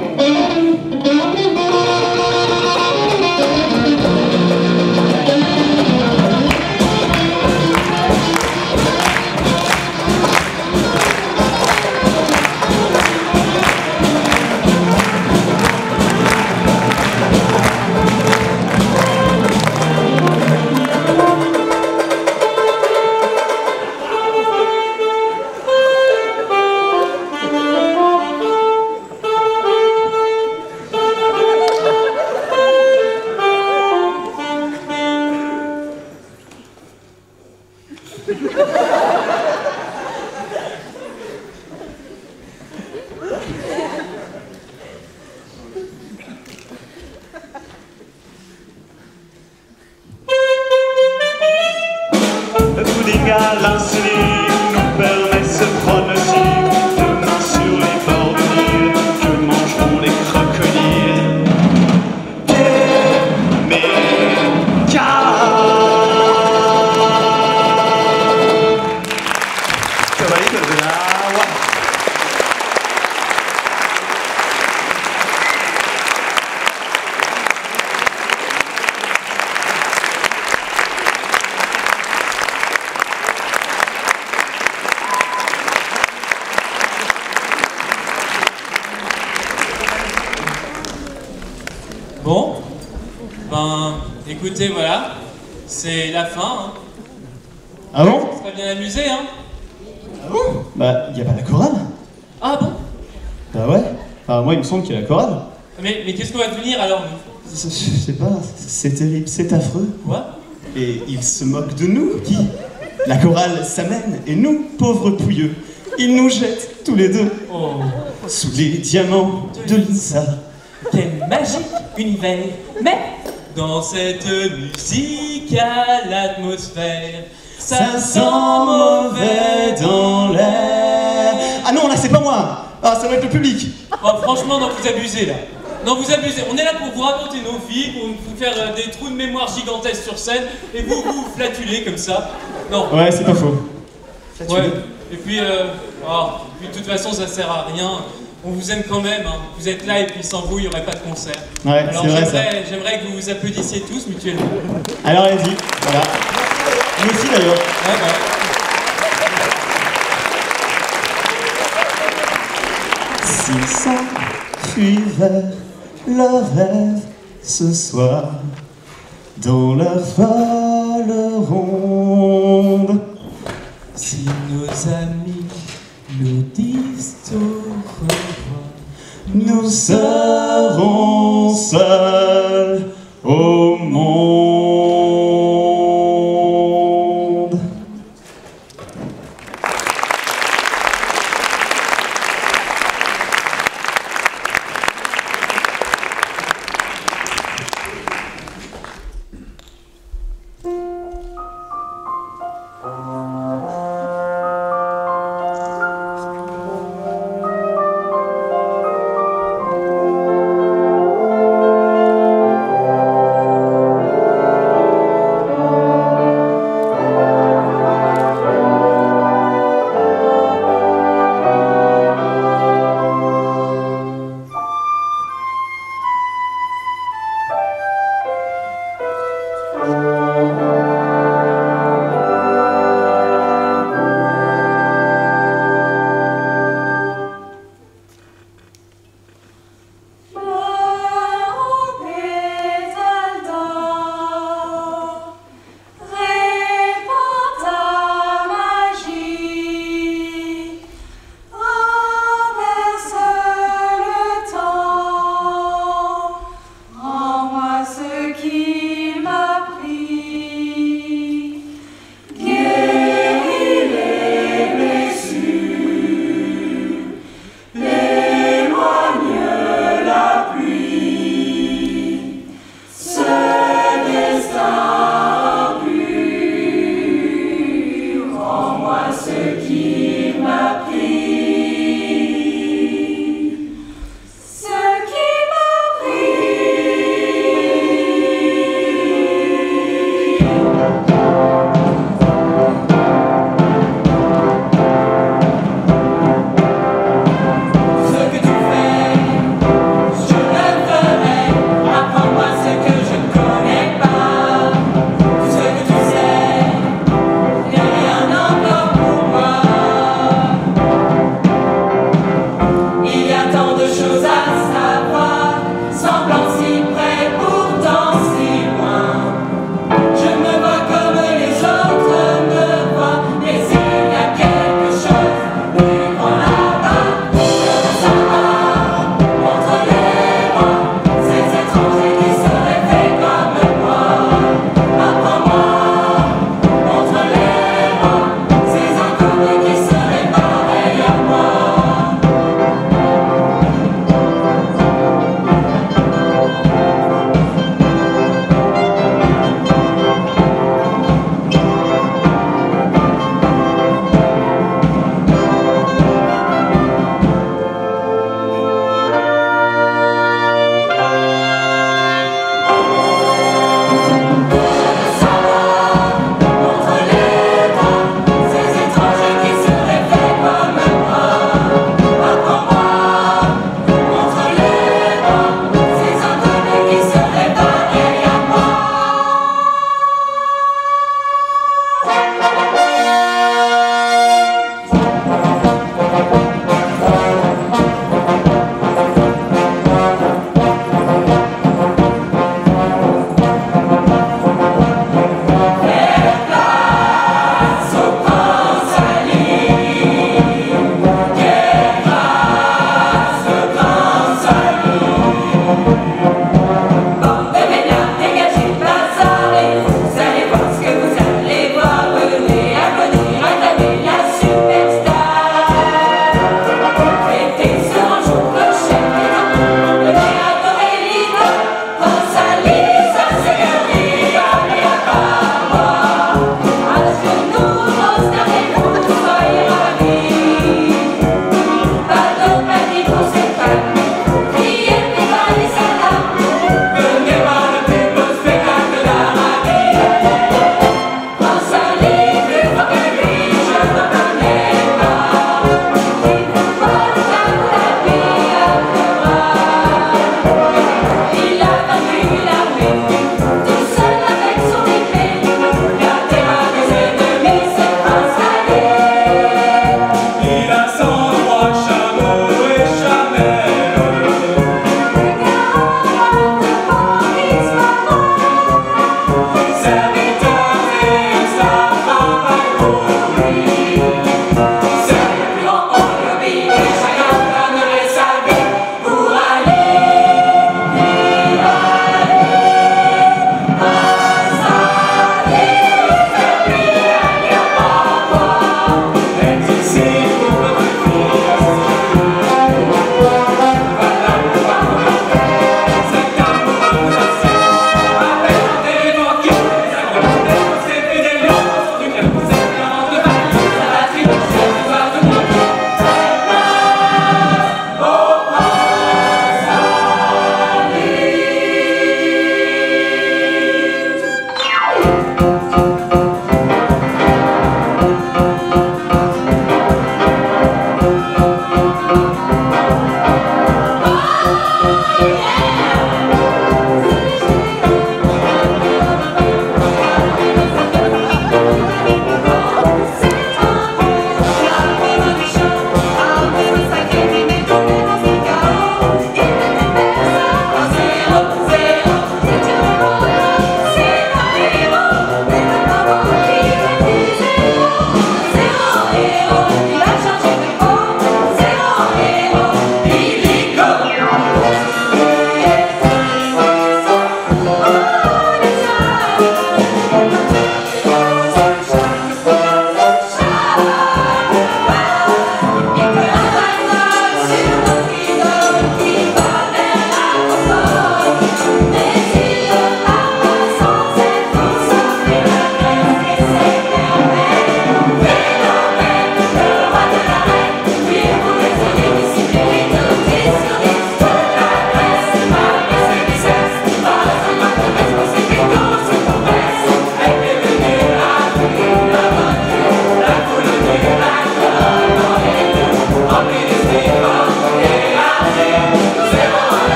Le pudding à l'arsenic nous permet ce pronostic. Demain sur les bords du Nil, que mangeront les crocodiles? Des mécas. Bon, Ben, écoutez, voilà, c'est la fin. Hein. Ah bon? On serait bien amusé, hein? Ah bon? Bah, y a pas la chorale? Ah bon? Bah ouais. Enfin, moi, il me semble qu'il y a la chorale. Mais qu'est-ce qu'on va devenir alors? Je sais pas, c'est terrible, c'est affreux. Quoi? Et ils se moquent de nous, qui? La chorale s'amène, et nous, pauvres pouilleux, ils nous jettent tous les deux Oh, sous les diamants de l'INSA. Quel magique univers. Mais dans cette musique à l'atmosphère, Ça sent mauvais dans l'air. Ah non, là, c'est pas moi. Ah, ça doit être le public. Oh, franchement, non, vous abusez là. Non, vous abusez. On est là pour vous raconter nos vies, pour vous faire des trous de mémoire gigantesques sur scène, et vous vous flatulez comme ça. Non. Ouais, c'est pas faux. Ouais. Et puis, de toute façon, ça sert à rien. On vous aime quand même. Hein. Vous êtes là, et puis sans vous, il n'y aurait pas de concert. Ouais, Alors c'est vrai ça. j'aimerais que vous vous applaudissiez tous mutuellement. Alors, allez-y, voilà. Nous aussi d'ailleurs. Ouais, bah. S'ils s'enfuient vers leur rêve ce soir, dans leur folle ronde, si nos amis nous disent au revoir, nous serons seuls au monde.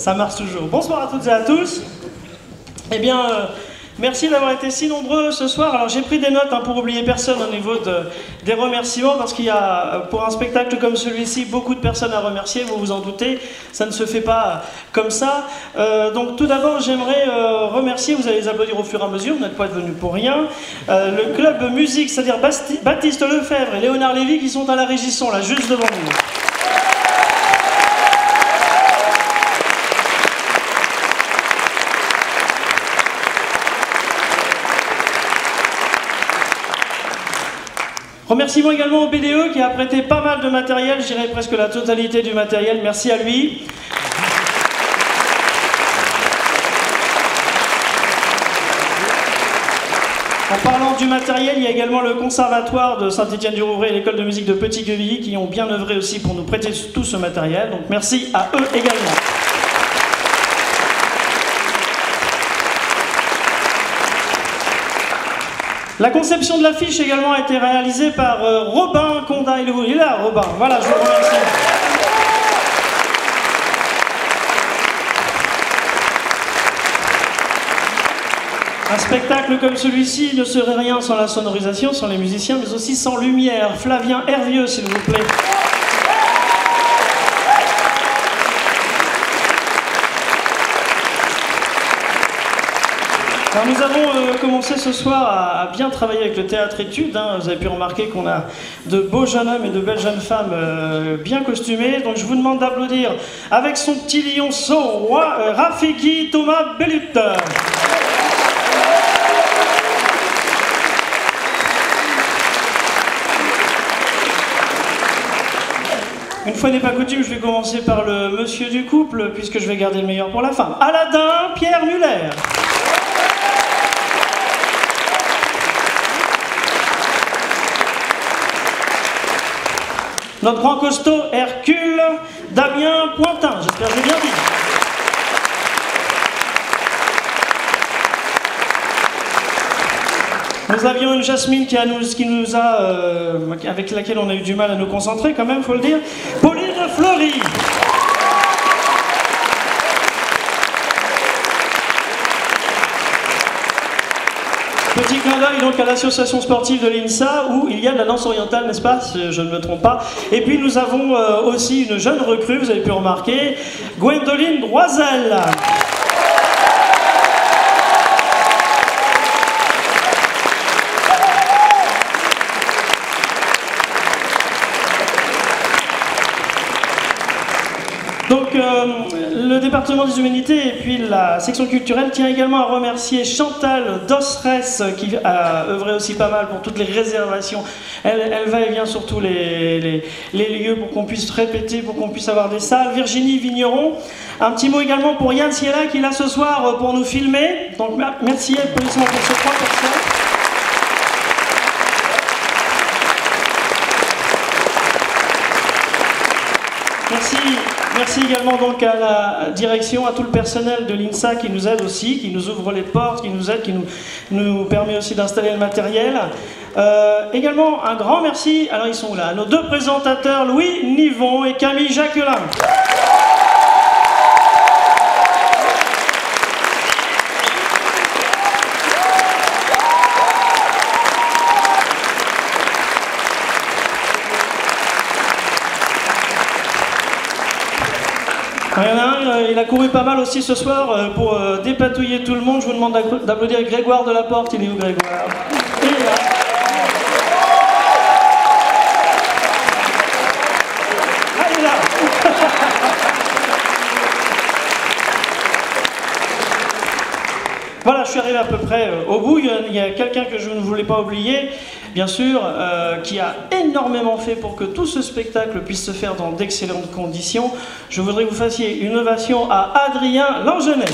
Ça marche toujours. Bonsoir à toutes et à tous. Eh bien, Merci d'avoir été si nombreux ce soir. Alors j'ai pris des notes pour oublier personne au niveau des remerciements, parce qu'il y a pour un spectacle comme celui-ci beaucoup de personnes à remercier, vous vous en doutez, ça ne se fait pas comme ça. Donc tout d'abord j'aimerais remercier, vous allez les applaudir au fur et à mesure, vous n'êtes pas venus pour rien, le club musique, c'est-à-dire Baptiste Lefebvre et Léonard Lévy qui sont à la régie son, là juste devant nous. Remerciements également au BDE qui a prêté pas mal de matériel, je dirais presque la totalité du matériel, merci à lui. En parlant du matériel, il y a également le conservatoire de Saint-Étienne-du-Rouvray et l'école de musique de Petit-Quevilly qui ont bien œuvré aussi pour nous prêter tout ce matériel, donc merci à eux également. La conception de l'affiche également a été réalisée par Robin Conda. Il est là, Robin. Voilà, je vous remercie. Un spectacle comme celui-ci ne serait rien sans la sonorisation, sans les musiciens, mais aussi sans lumière. Flavien Hervieux, s'il vous plaît. Alors nous avons commencé ce soir à bien travailler avec le théâtre études. Vous avez pu remarquer qu'on a de beaux jeunes hommes et de belles jeunes femmes bien costumés. Donc je vous demande d'applaudir avec son petit lionceau, Rafiki Thomas Bellut. Une fois n'est pas coutume, je vais commencer par le monsieur du couple, puisque je vais garder le meilleur pour la fin. Aladin Pierre Muller. Notre grand costaud Hercule Damien Pointin, j'espère que j'ai bien dit. Nous avions une Jasmine avec laquelle on a eu du mal à nous concentrer quand même, faut le dire. Pauline Fleury. Petit clin d'œil donc à l'association sportive de l'INSA où il y a de la danse orientale, n'est-ce pas, si je ne me trompe pas. Et puis nous avons aussi une jeune recrue, vous avez pu remarquer, Gwendoline Droisel. Donc le département des humanités et puis la section culturelle tient également à remercier Chantal Dosres qui a œuvré aussi pas mal pour toutes les réservations. Elle va et vient sur tous les lieux pour qu'on puisse répéter, pour qu'on puisse avoir des salles. Virginie Vigneron. Un petit mot également pour Yann Siela qui est là ce soir pour nous filmer. Donc merci applaudissements pour ces 3 personnes. Merci également donc à la direction, à tout le personnel de l'INSA qui nous aide aussi, qui nous ouvre les portes, qui nous aide, qui nous permet aussi d'installer le matériel. Également un grand merci, alors ils sont là, à nos 2 présentateurs, Louis Nivon et Camille Jacquelin. Il y en a un, il a couru pas mal aussi ce soir pour dépatouiller tout le monde. Je vous demande d'applaudir Grégoire Delaporte. Il est où, Grégoire? Il est là. Ah, il est là. Voilà, je suis arrivé à peu près au bout. Il y a quelqu'un que je ne voulais pas oublier, bien sûr, qui a énormément fait pour que tout ce spectacle puisse se faire dans d'excellentes conditions. Je voudrais que vous fassiez une ovation à Adrien Langenet.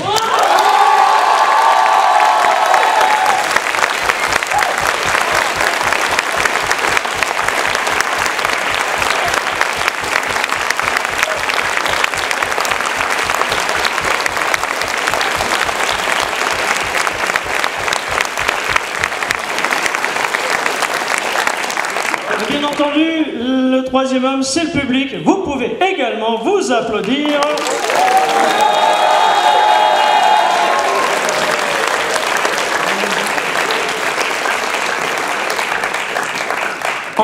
Bien entendu, le 3e homme, c'est le public. Vous pouvez également vous applaudir.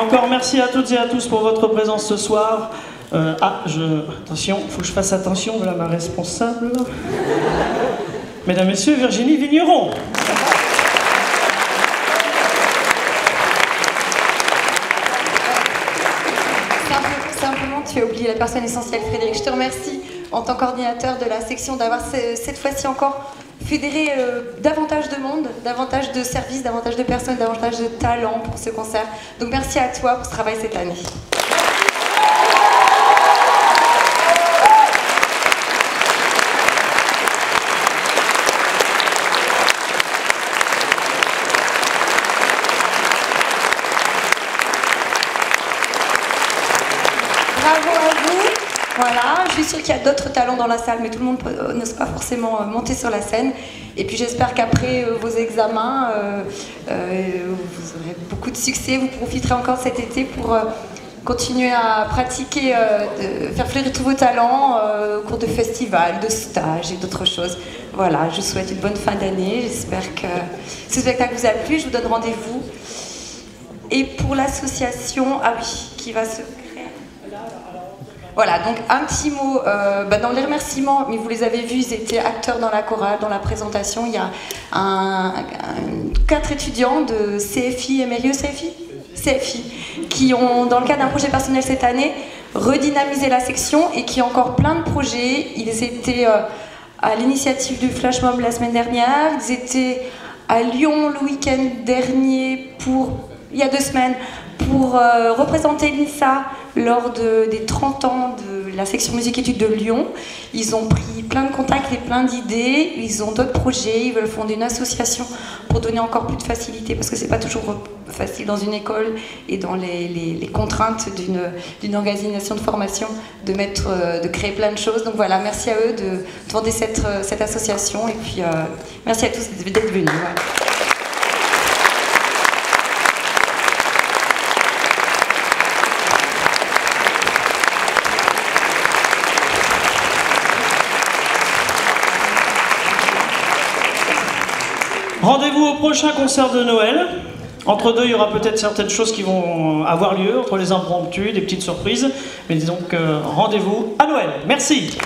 Encore merci à toutes et à tous pour votre présence ce soir. Attention, il faut que je fasse attention, voilà ma responsable. Mesdames, Messieurs, Virginie Vigneron. Simplement, tu as oublié la personne essentielle, Frédéric. Je te remercie en tant qu'ordinateur de la section d'avoir cette fois-ci encore fédéré davantage de monde, davantage de services, davantage de personnes, davantage de talents pour ce concert. Donc merci à toi pour ce travail cette année. Bravo à vous. Voilà, je suis sûre qu'il y a d'autres talents dans la salle, mais tout le monde n'ose pas forcément monter sur la scène. Et puis j'espère qu'après vos examens, vous aurez beaucoup de succès. Vous profiterez encore cet été pour continuer à pratiquer, faire fleurir tous vos talents au cours de festivals, de stages et d'autres choses. Voilà, je vous souhaite une bonne fin d'année. J'espère que ce spectacle vous a plu. Je vous donne rendez-vous. Et pour l'association, ah oui, qui va se... Voilà, donc un petit mot dans les remerciements, mais vous les avez vus, ils étaient acteurs dans la chorale, dans la présentation. Il y a 4 étudiants de CFI, MRIE CFI, qui ont, dans le cadre d'un projet personnel cette année, redynamisé la section et qui ont encore plein de projets. Ils étaient à l'initiative du Flash Mob la semaine dernière, ils étaient à Lyon le week-end dernier, il y a 2 semaines, pour représenter l'INSA lors des 30 ans de la section musique-études de Lyon. Ils ont pris plein de contacts et plein d'idées, ils ont d'autres projets, ils veulent fonder une association pour donner encore plus de facilité, parce que c'est pas toujours facile dans une école et dans les contraintes d'une organisation de formation de créer plein de choses. Donc voilà, merci à eux de fonder cette association et puis merci à tous d'être venus. Voilà. Rendez-vous au prochain concert de Noël. Entre deux, il y aura peut-être certaines choses qui vont avoir lieu, entre les impromptus, des petites surprises. Mais disons que rendez-vous à Noël. Merci.